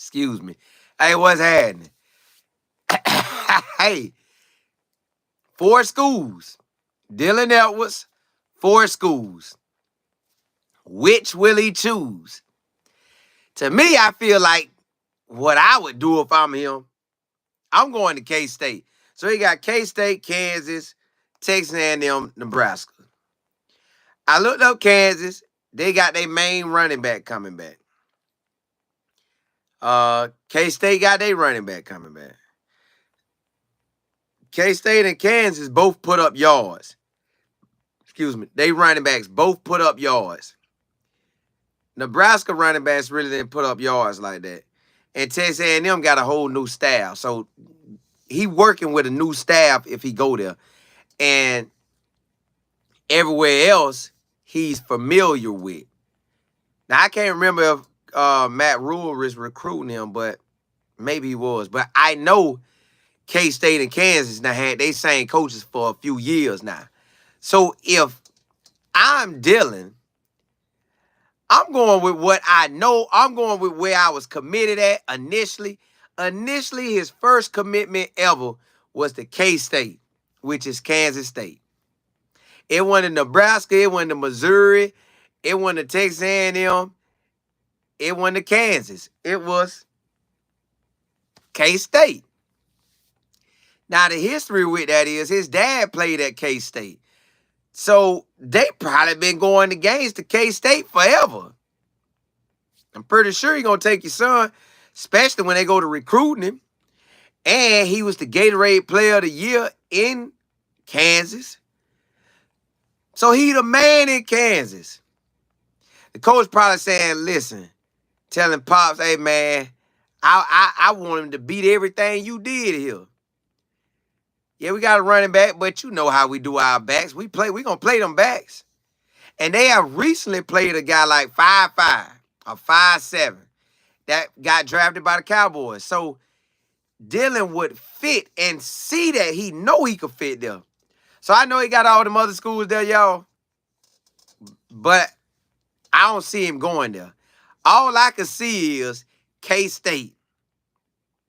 Excuse me. Hey, what's happening? Hey, four schools. Dylan Edwards, four schools. Which will he choose? To me, I feel like what I would do if I'm him, I'm going to K-State. So he got K-State, Kansas, Texas A&M, Nebraska. I looked up Kansas. They got their main running back coming back. K-State got their running back coming back. K-State and Kansas both put up yards. Excuse me. They running backs both put up yards. Nebraska running backs really didn't put up yards like that. And Texas A&M got a whole new staff. So he working with a new staff if he go there. And everywhere else, he's familiar with. Now, I can't remember if Matt Rule is recruiting him, but maybe he was. But I know K-State and Kansas now had they same coaches for a few years now. So if I'm Dylan, I'm going with what I know. I'm going with where I was committed at initially. Initially, his first commitment ever was to K-State, which is Kansas State. It went to Nebraska. It went to Missouri. It went to Texas A&M. It went to Kansas. It was K-State. Now, the history with that is his dad played at K-State. So they probably been going to games to K-State forever. I'm pretty sure you're going to take your son, especially when they go to recruiting him. And he was the Gatorade Player of the Year in Kansas. So he the man in Kansas. The coach probably saying, listen, telling Pops, hey, man, I want him to beat everything you did here. Yeah, we got a running back, but you know how we do our backs. We going to play them backs. And they have recently played a guy like 5'5" or 5'7" that got drafted by the Cowboys. So Dylan would fit and see that he know he could fit there. So I know he got all them other schools there, y'all. But I don't see him going there. All I can see is K-State.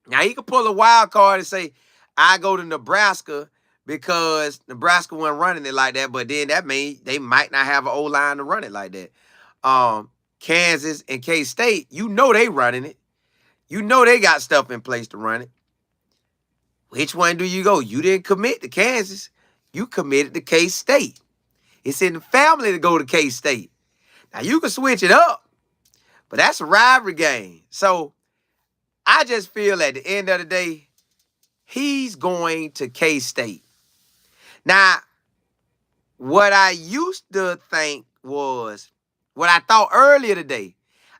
Now, he could pull a wild card and say, I go to Nebraska because Nebraska wasn't running it like that, but then that means they might not have an O-line to run it like that. Kansas and K-State, you know they running it. You know they got stuff in place to run it. Which one do you go? You didn't commit to Kansas. You committed to K-State. It's in the family to go to K-State. Now, you can switch it up, but that's a rivalry game. So I just feel at the end of the day, he's going to K-State. Now, what I used to think was, what I thought earlier today,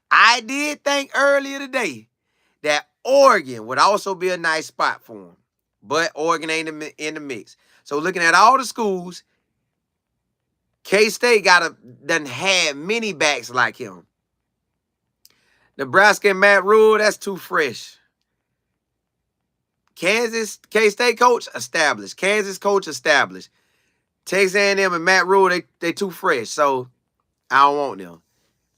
I did think earlier today that Oregon would also be a nice spot for him. But Oregon ain't in the mix. So looking at all the schools, K-State done had many backs like him. Nebraska and Matt Rule, that's too fresh. Kansas, K-State coach, established. Kansas coach, established. Texas A&M and Matt Rule, they too fresh. So I don't want them.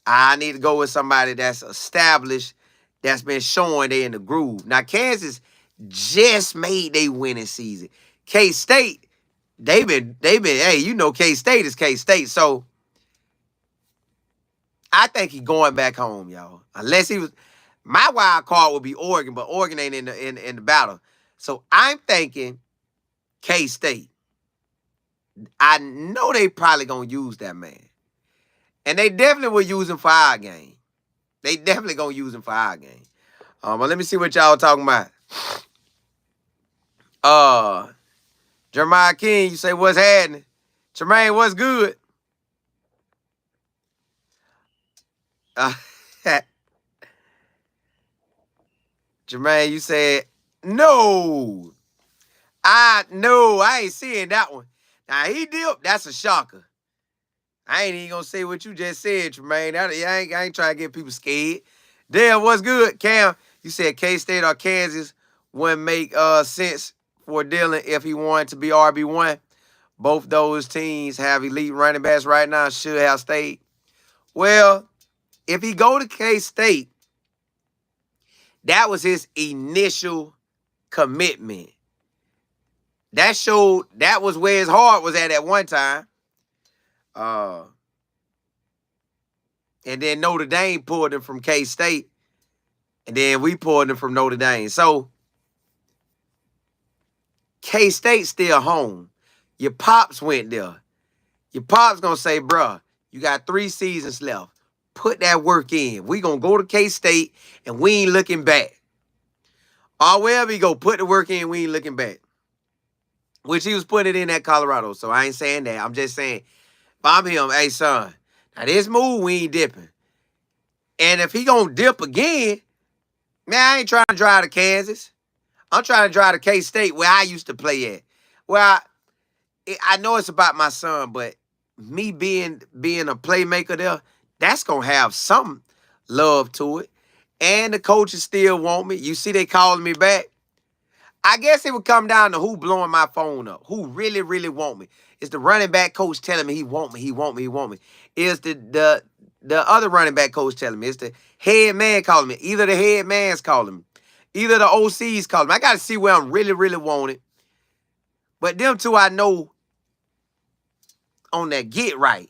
I need to go with somebody that's established, that's been showing they in the groove. Now, Kansas just made their winning season. K-State, they've been, hey, you know K-State is K-State. So I think he's going back home, y'all. Unless he was, my wild card would be Oregon, but Oregon ain't in the battle. So I'm thinking K-State. I know they probably gonna use that man. And they definitely will use him for our game. They definitely gonna use him for our game. But let me see what y'all talking about. Jeremiah King, you say what's happening? Tremaine, what's good? Jermaine, you said no. I ain't seeing that one. Now he dipped. That's a shocker. I ain't even gonna say what you just said, Tremaine. I ain't trying to get people scared. Dale, what's good? Cam, you said K-State or Kansas wouldn't make sense for Dylan if he wanted to be RB1. Both those teams have elite running backs right now, should have stayed. Well, if he go to K-State, That was his initial commitment. That showed that was where his heart was at one time. And then Notre Dame pulled him from K-State. And then we pulled him from Notre Dame. So K-State still home. Your pops went there. Your pops gonna say, bruh, you got 3 seasons left. Put that work in. We gonna go to K-State and we ain't looking back. Or wherever he go, put the work in, we ain't looking back. Which he was putting it in at Colorado. So I ain't saying that. I'm just saying, if I'm him, hey son, now this move, we ain't dipping. And if he gonna dip again, man, I ain't trying to drive to Kansas. I'm trying to drive to K-State where I used to play at. Well, I know it's about my son, but me being a playmaker there, that's going to have some love to it. And the coaches still want me. You see they calling me back. I guess it would come down to who blowing my phone up, who really, really want me. Is the running back coach telling me he want me, he want me, he want me? Is the other running back coach telling me? Is the head man calling me? Either the head man's calling me. Either the OC's calling me. I got to see where I'm really, really wanted. But them two I know on that get right.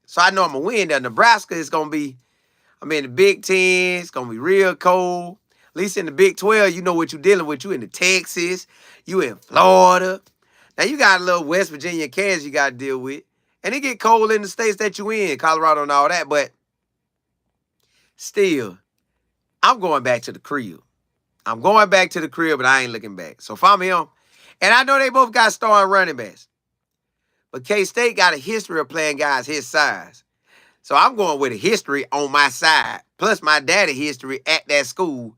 So I know I'm going to win there. Nebraska is going to be, I'm in the Big Ten. It's going to be real cold. At least in the Big 12, you know what you're dealing with. You in the Texas. You in Florida. Now, you got a little West Virginia, Kansas you got to deal with. And it get cold in the states that you in, Colorado and all that. But still, I'm going back to the crib. I'm going back to the crib, but I ain't looking back. So if I'm him, and I know they both got starting running backs. But K-State got a history of playing guys his size. So I'm going with a history on my side, plus my daddy history at that school.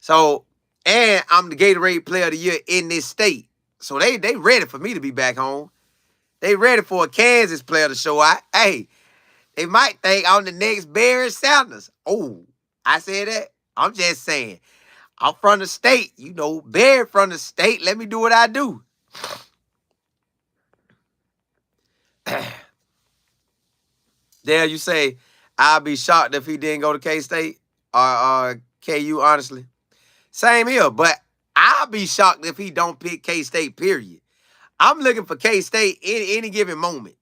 So, and I'm the Gatorade Player of the Year in this state. So they ready for me to be back home. They ready for a Kansas player to show out. Hey, they might think I'm the next Barry Sanders. Oh, I said that? I'm just saying. I'm from the state. You know, Barry from the state. Let me do what I do. Dale, you say, I'll be shocked if he didn't go to K-State or KU, honestly. Same here, but I'll be shocked if he don't pick K-State, period. I'm looking for K-State in any given moment.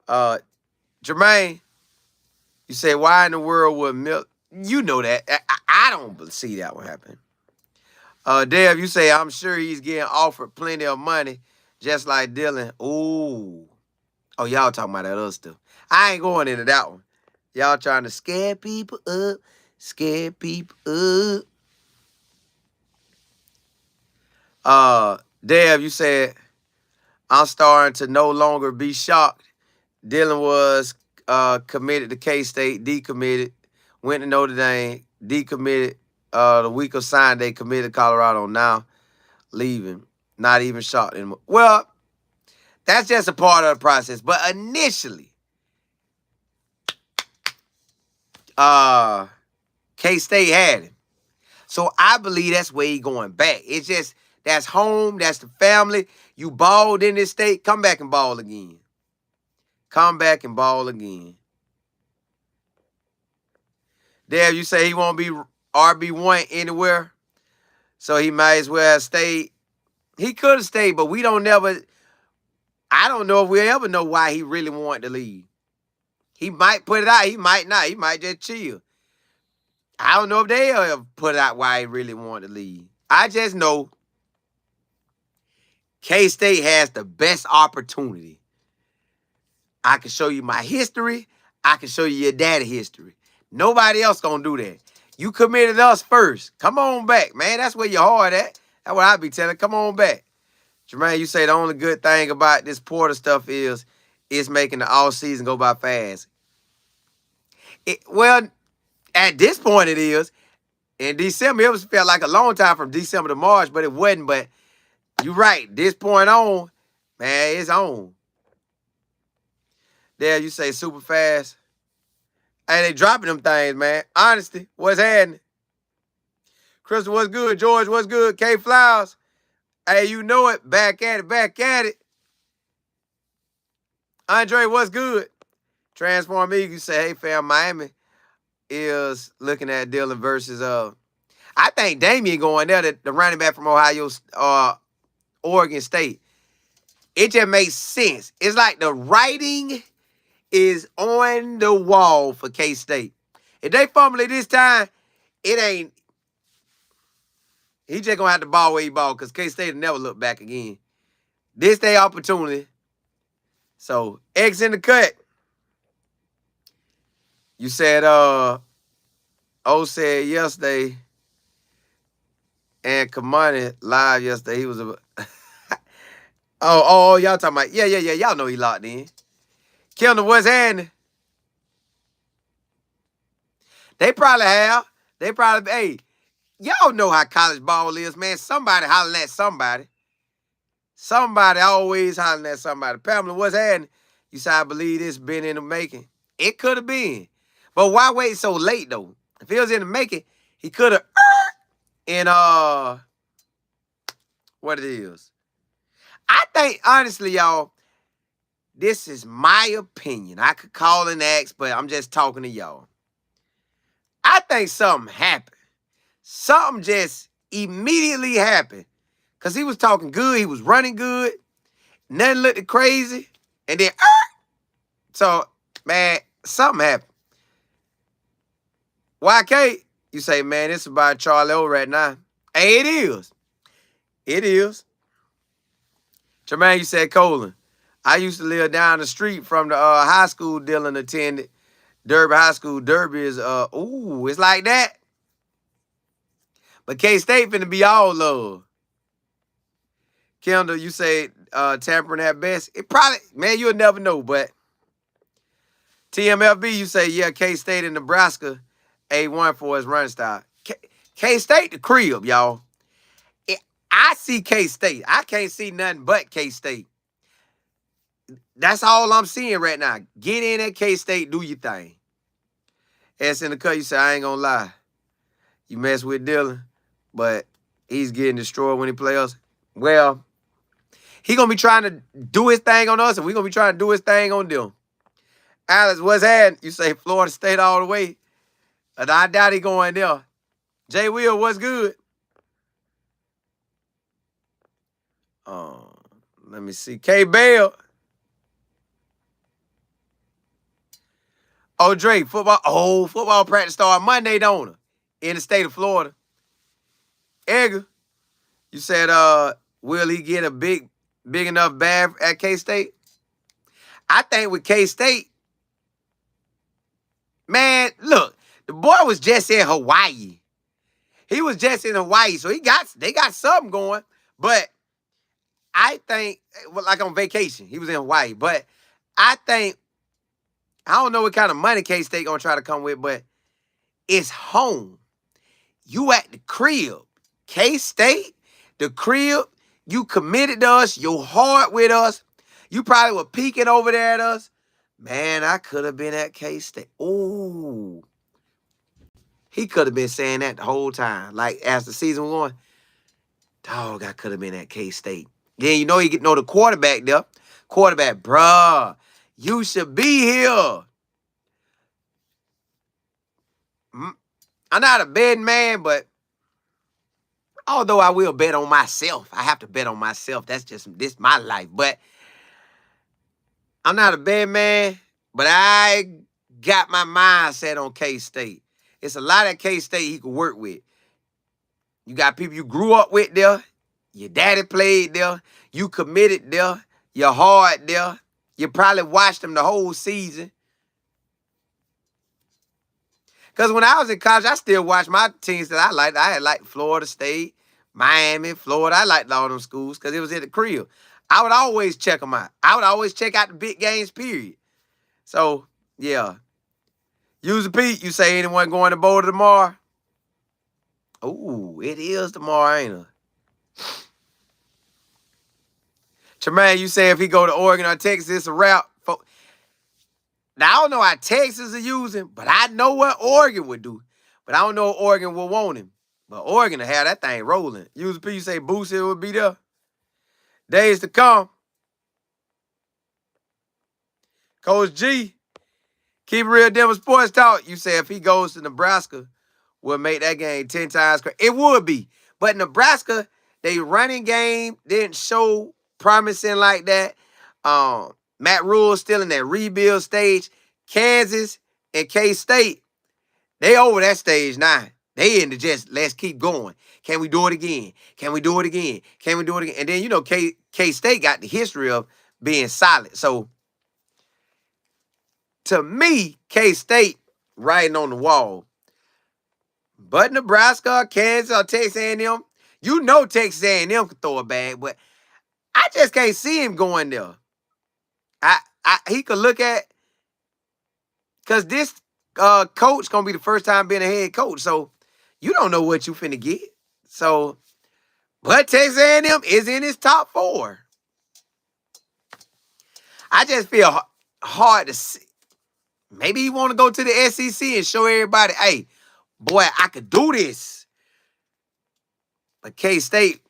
Jermaine, you say, why in the world would Milk? You know that. I don't see that one happen. Dave, you say, I'm sure he's getting offered plenty of money, just like Dylan. Ooh. Oh, y'all talking about that other stuff. I ain't going into that one. Y'all trying to scare people up. Scare people up. Dave, you said, I'm starting to no longer be shocked. Dylan was committed to K-State, decommitted, went to Notre Dame, decommitted. The week of sign day, committed to Colorado, now leaving. Not even shocked anymore. Well, that's just a part of the process. But initially, K-State had him. So I believe that's where he going back. It's just, that's home, that's the family. You balled in this state, come back and ball again. Come back and ball again. Dave, you say he won't be RB1 anywhere, so he might as well have stayed. He could have stayed, but we don't never, I don't know if we'll ever know why he really wanted to leave. He might put it out, he might not. He might just chill. I don't know if they'll ever put out why he really wanted to leave. I just know K-State has the best opportunity. I can show you my history. I can show you your daddy history. Nobody else gonna do that. You committed us first. Come on back, man. That's where your heart at. That's what I be telling. Come on back. Jermaine, you say the only good thing about this Porter stuff is it's making the all season go by fast. Well, at this point it is. In December, it felt like a long time from December to March, but it wasn't. But you're right. This point on, man, it's on. There, you say super fast. Hey, they dropping them things, man. Honesty, what's happening? Crystal, what's good? George, what's good? K Flowers. Hey, you know it. Back at it, back at it. Andre, what's good? Transform me. You say, hey, fam, Miami is looking at Dillon versus I think Damian going there, the running back from Oregon State. It just makes sense. It's like the writing is on the wall for K-State. If they fumble it this time, it ain't. He just gonna have to ball where he ball because K-State will never look back again. This their opportunity. So X in the cut. You said O said yesterday and Kamani live yesterday. He was a oh, y'all talking about yeah. Y'all know he locked in. Kendall, what's happening? They probably have. Hey, y'all know how college ball is, man. Somebody hollering at somebody. Somebody always hollering at somebody. Pamela, what's happening? You said, I believe this been in the making. It could have been. But why wait so late, though? If it was in the making, he could have in, what it is. I think, honestly, y'all, this is my opinion. I could call and ask, but I'm just talking to y'all. I think something happened. Something just immediately happened. Because he was talking good. He was running good. Nothing looked crazy. And then, so, man, something happened. YK, you say, man, this is about Charlie O right now. Hey, it is. It is. Jermaine, you said, Colin, I used to live down the street from the high school Dylan attended. Derby High School. Derby is, it's like that. But K-State finna be all love. Kendall, you say tampering at best. It probably, man, you'll never know, but TMFB, you say, yeah, K-State and Nebraska, A1 for his run style. K-State the crib, y'all. I see K-State. I can't see nothing but K-State. That's all I'm seeing right now. Get in at K-State, do your thing. S in the cut, you say, I ain't gonna lie. You mess with Dylan, but he's getting destroyed when he plays. Well, he gonna be trying to do his thing on us, and we gonna be trying to do his thing on them. Alex, what's happening? You say Florida State all the way. And I doubt he going there. Jay Will, what's good? Let me see. K Bell. Oh, Drake, football. Oh, football practice start Monday, don't it? In the state of Florida. Edgar, you said, will he get a big enough bag at K-State? I think with K-State, man, look, the boy was just in Hawaii. He was just in Hawaii, so they got something going. But I think, well, like on vacation, he was in Hawaii. But I think, I don't know what kind of money K-State gonna try to come with, but it's home. You at the crib. K-State, the crib, you committed to us, your heart with us. You probably were peeking over there at us. Man, I could have been at K-State. Ooh. He could have been saying that the whole time. Like, as the season was going, dog, I could have been at K-State. Then you know you get the quarterback there. Quarterback, bruh, you should be here. I'm not a betting man, but although I will bet on myself, I have to bet on myself. That's just this my life. But I'm not a betting man, but I got my mindset on K-State. It's a lot of K-State he could work with. You got people you grew up with there. Your daddy played there. You committed there. Your heart there. You probably watched them the whole season. Because when I was in college, I still watched my teams that I liked. I had liked Florida State, Miami, Florida. I liked all them schools because it was at the crib. I would always check them out. I would always check out the big games, period. So, yeah. User Pete, you say anyone going to Boulder tomorrow? Ooh, it is tomorrow, ain't it? Tremaine, you say if he go to Oregon or Texas, it's a wrap. Now, I don't know how Texas are using, but I know what Oregon would do. But I don't know if Oregon will want him. But Oregon will have that thing rolling. User P, you say Boosie will be there. Days to come. Coach G, Keep it real, Denver Sports Talk. You say if he goes to Nebraska, will make that game 10 times crazy. It would be. But Nebraska, they running game didn't show promising like that. Matt Rule still in that rebuild stage. Kansas and K-State, they over that stage now. They in the just, let's keep going. Can we do it again? Can we do it again? Can we do it again? And then, you know, K-State got the history of being solid. So, to me, K-State writing on the wall. But Nebraska, Kansas, or Texas A&M, you know Texas A&M can throw a bag, but I just can't see him going there. He could look at, because this coach going to be the first time being a head coach, so you don't know what you finna get. So, but Texas A&M is in his top 4. I just feel hard to see. Maybe he want to go to the SEC and show everybody, hey, boy, I could do this. But K-State,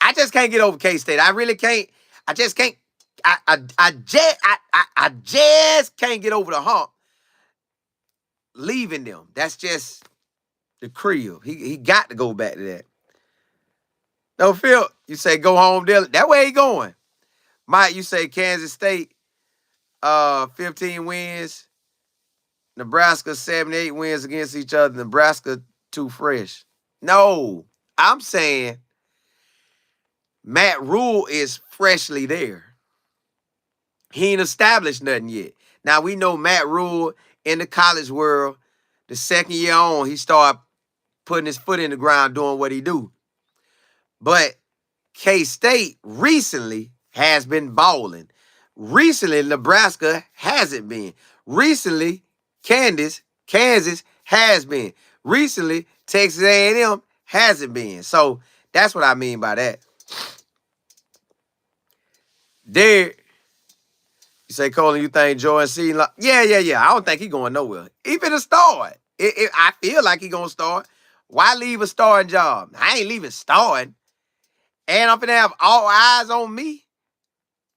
I just can't get over K-State. I really can't. I just can't. I just can't get over the hump leaving them. That's just the crib. He got to go back to that. No, Phil, you say go home, Dylan. That way he going. Mike, you say Kansas State, 15 wins. Nebraska, 7-8 wins against each other. Nebraska, too fresh. No, I'm saying Matt Rule is freshly there. He ain't established nothing yet. Now, we know Matt Rule in the college world, the second year on, he started putting his foot in the ground doing what he do. But K-State recently has been balling. Recently, Nebraska hasn't been. Recently, Kansas has been. Recently, Texas A&M hasn't been. So that's what I mean by that. There, you say, Colin, you think Jordan Seaton? Yeah. I don't think he's going nowhere. Even a start. I feel like he's going to start. Why leave a starting job? I ain't leaving starting. And I'm going to have all eyes on me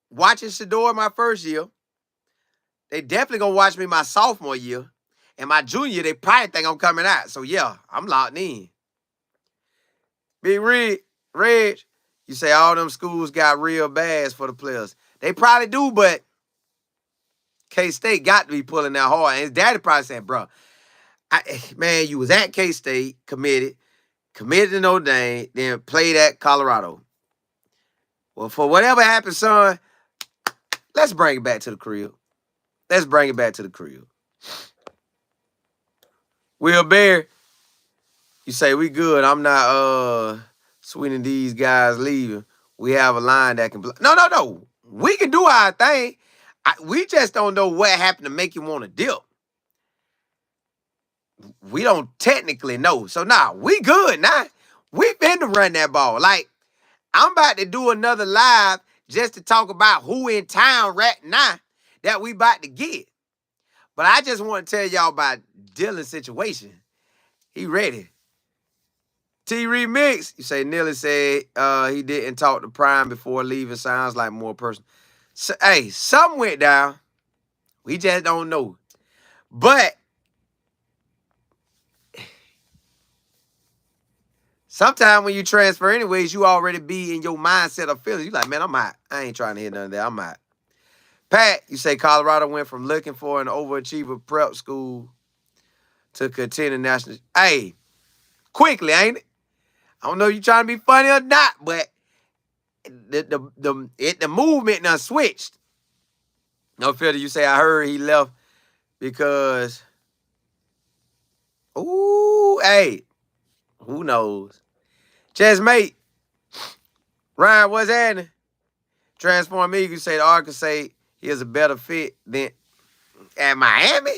watching Shedeur my first year. They definitely going to watch me my sophomore year. And my junior year, they probably think I'm coming out. So, yeah, I'm locked in. Big Reg, you say all them schools got real bads for the players. They probably do, but K-State got to be pulling that hard. And his daddy probably said, bro, man, you was at K-State, committed to Notre Dame, then played at Colorado. Well, for whatever happened, son, let's bring it back to the crib. Will Bear, you say we good. I'm not sweetening these guys leaving. We have a line that can play. No. We can do our thing. We just don't know what happened to make you want to dip. We don't technically know. So, we good now. We been to run that ball. Like, I'm about to do another live just to talk about who in town right now that we about to get. But I just want to tell y'all about Dylan's situation. He ready. T Remix, you say Neely said he didn't talk to Prime before leaving. Sounds like more personal. So, hey, something went down. We just don't know. But sometimes when you transfer anyways, you already be in your mindset of feeling. You like, man, I'm out. I ain't trying to hear none of that. I'm out. Pat, you say Colorado went from looking for an overachiever prep school to contending national. Hey, quickly, ain't it? I don't know if you trying to be funny or not, but the movement done switched. No filter, you say I heard he left because, ooh, hey, who knows? Just mate, Ryan, what's happening? Transform Eagle, you say the Arkansas say he is a better fit than at Miami.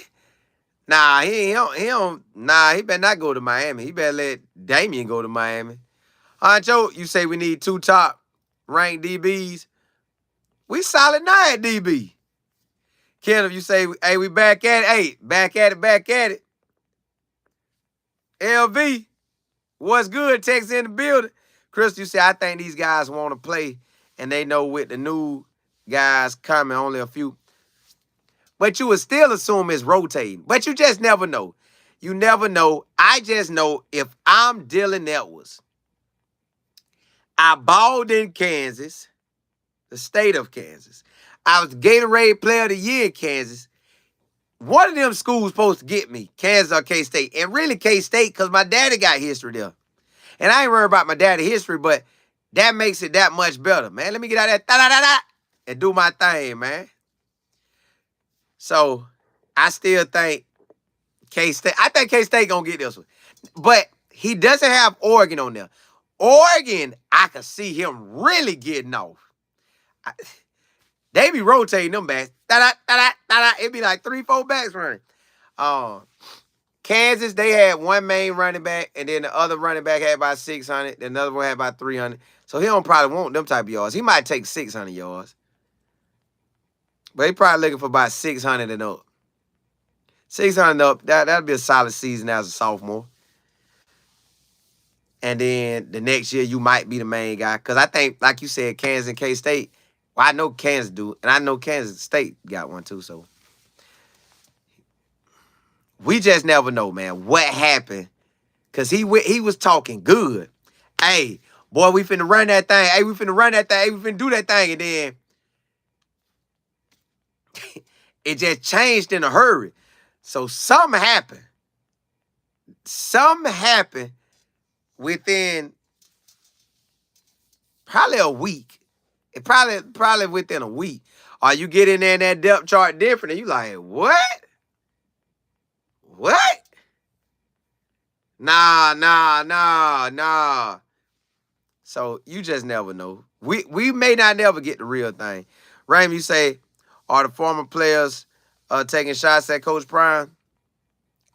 Nah, he better not go to Miami. He better let Damian go to Miami. Honcho, you say we need 2 top ranked DBs. We solid now at DB. Kenneth, you say, hey, we back at it. Hey, back at it. LV, what's good? Texas in the building. Chris, you say, I think these guys want to play, and they know with the new guys coming, only a few. But you would still assume it's rotating. But you just never know. You never know. I just know if I'm Dylan Edwards, I balled in Kansas, the state of Kansas. I was Gatorade Player of the Year in Kansas. One of them schools supposed to get me, Kansas or K-State. And really K-State because my daddy got history there. And I ain't worried about my daddy history, but that makes it that much better, man. Let me get out of that and do my thing, man. So I still think K-State. I think K-State gonna get this one. But he doesn't have Oregon on there. Oregon, I could see him really getting off. They be rotating them backs. It'd be like 3-4 backs running. Kansas, they had one main running back, and then the other running back had about 600. Then another one had about 300. So he don't probably want them type of yards. He might take 600 yards. But he probably looking for about 600 and up. 600 and up, that'll be a solid season as a sophomore. And then the next year, you might be the main guy. Because I think, like you said, Kansas and K-State, well, I know Kansas do, and I know Kansas State got one too, so. We just never know, man, what happened. Because he was talking good. Hey, boy, we finna run that thing. Hey, we finna run that thing. Hey, we finna do that thing. And then it just changed in a hurry. So something happened. Something happened within probably a week. It probably within a week. Or you get in there in that depth chart different and you like, what? What? Nah. So you just never know. We may not never get the real thing. Raym, you say, are the former players taking shots at Coach Prime?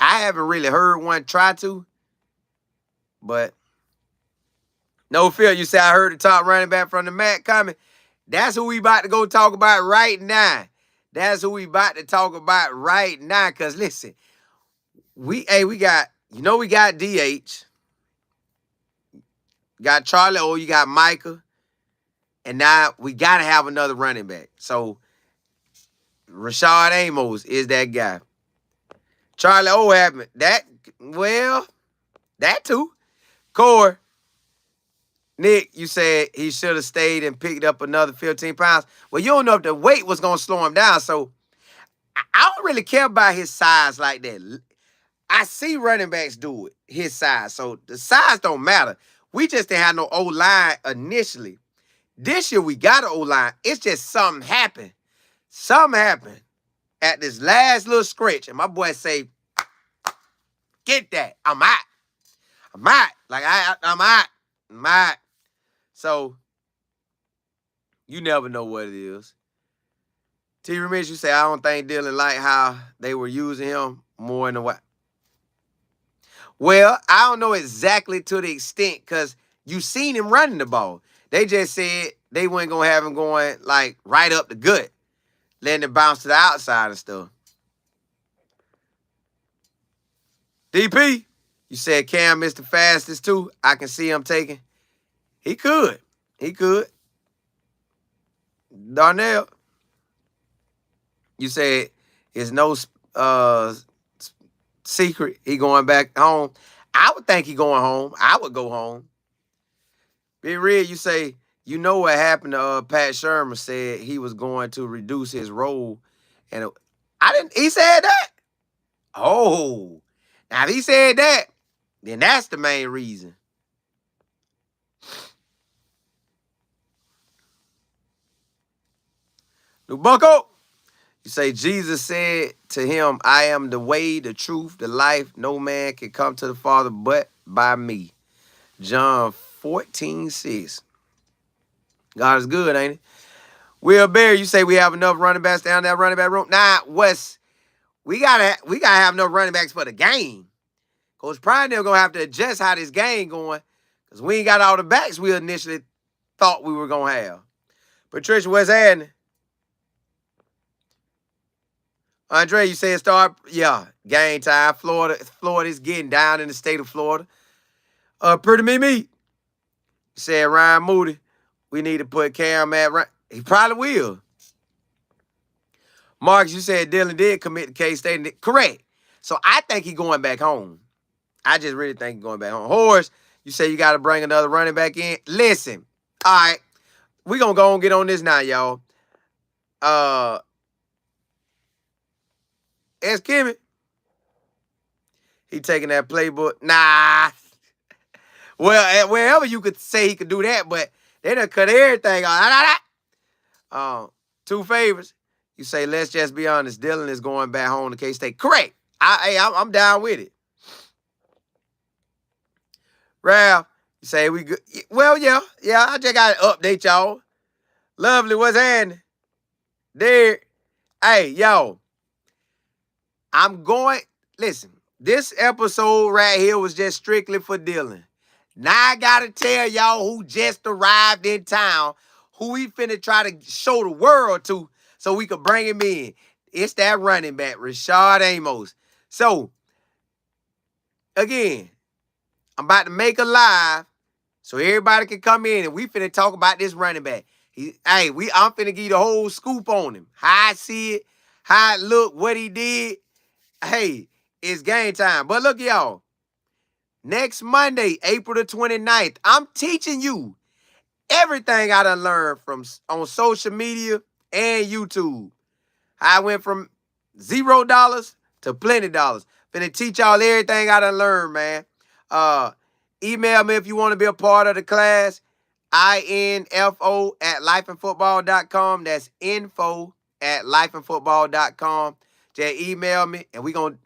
I haven't really heard one try to. But no fear, you say I heard the top running back from the MAC coming. That's who we about to go talk about right now. That's who we about to talk about right now. Because listen, we got DH. Got Charlie O, you got Micah. And now we got to have another running back. So Rashad Amos is that guy. Charlie O happened. That too. Core. Nick, you said he should have stayed and picked up another 15 pounds. Well, you don't know if the weight was going to slow him down. So I don't really care about his size like that. I see running backs do it, his size. So the size don't matter. We just didn't have no O-line initially. This year we got an O-line. It's just something happened. Something happened at this last little stretch. And my boy say, get that. I'm out. Like, I'm out. So, you never know what it is. T. Remix, you say, I don't think Dylan liked how they were using him more in the way. Well, I don't know exactly to the extent because you seen him running the ball. They just said they weren't going to have him going, like, right up the gut, letting it bounce to the outside and stuff. DP, you said Cam is the fastest, too. I can see him taking. He could. Darnell, you said it's no secret he going back home. I would think he going home. I would go home. Big Red, you say, you know what happened to Pat Shermer said he was going to reduce his role. And he said that? Oh. Now, if he said that, then that's the main reason. Bucko, you say Jesus said to him, I am the way, the truth, the life. No man can come to the Father but by me. John 14:6. God is good, ain't it? Will Bear, you say we have enough running backs down that running back room. Nah, we gotta have enough running backs for the game. Coach Prime they're gonna have to adjust how this game going. Because we ain't got all the backs we initially thought we were gonna have. Patricia, what's happening? Andre, you say it start, yeah, game time. Florida's getting down in the state of Florida. Pretty Mimi, you said Ryan Moody, we need to put Cam at right. He probably will. Marcus, you said Dylan did commit to K-State. Correct. So I think he's going back home. I just really think he's going back home. Horace, you say you got to bring another running back in. Listen, all right, we going to go and get on this now, y'all. S. Kimmy, he taking that playbook. Nah. Well, wherever you could say he could do that, but they done cut everything off. Two favors. You say, let's just be honest, Dylan is going back home to K-State. Correct. I'm down with it. Ralph, you say we good. Well, yeah, I just got to update y'all. Lovely, what's happening? There. Hey, yo, listen, this episode right here was just strictly for Dylan. Now I got to tell y'all who just arrived in town, who we finna try to show the world to so we could bring him in. It's that running back, Rashad Amos. So, again, I'm about to make a live so everybody can come in and we finna talk about this running back. I'm finna give you the whole scoop on him. How I see it, how it look, what he did. Hey, it's game time. But look, y'all. Next Monday, April the 29th, I'm teaching you everything I done learned on social media and YouTube. I went from $0 to plenty dollars. Finna teach y'all everything I done learned, man. Email me if you want to be a part of the class. info@lifeandfootball.com. That's info@lifeandfootball.com. Just email me, and we going to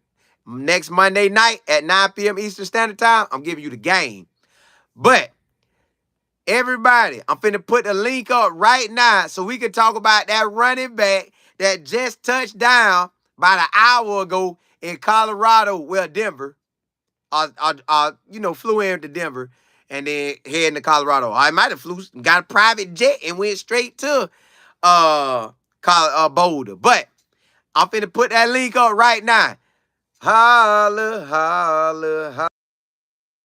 next Monday night at 9 p.m. Eastern Standard Time, I'm giving you the game. But everybody, I'm finna put the link up right now so we can talk about that running back that just touched down about an hour ago in Colorado, Denver. Flew into Denver and then heading to Colorado. I might have got a private jet and went straight to Boulder. But I'm finna put that link up right now. Holla, holla, holla.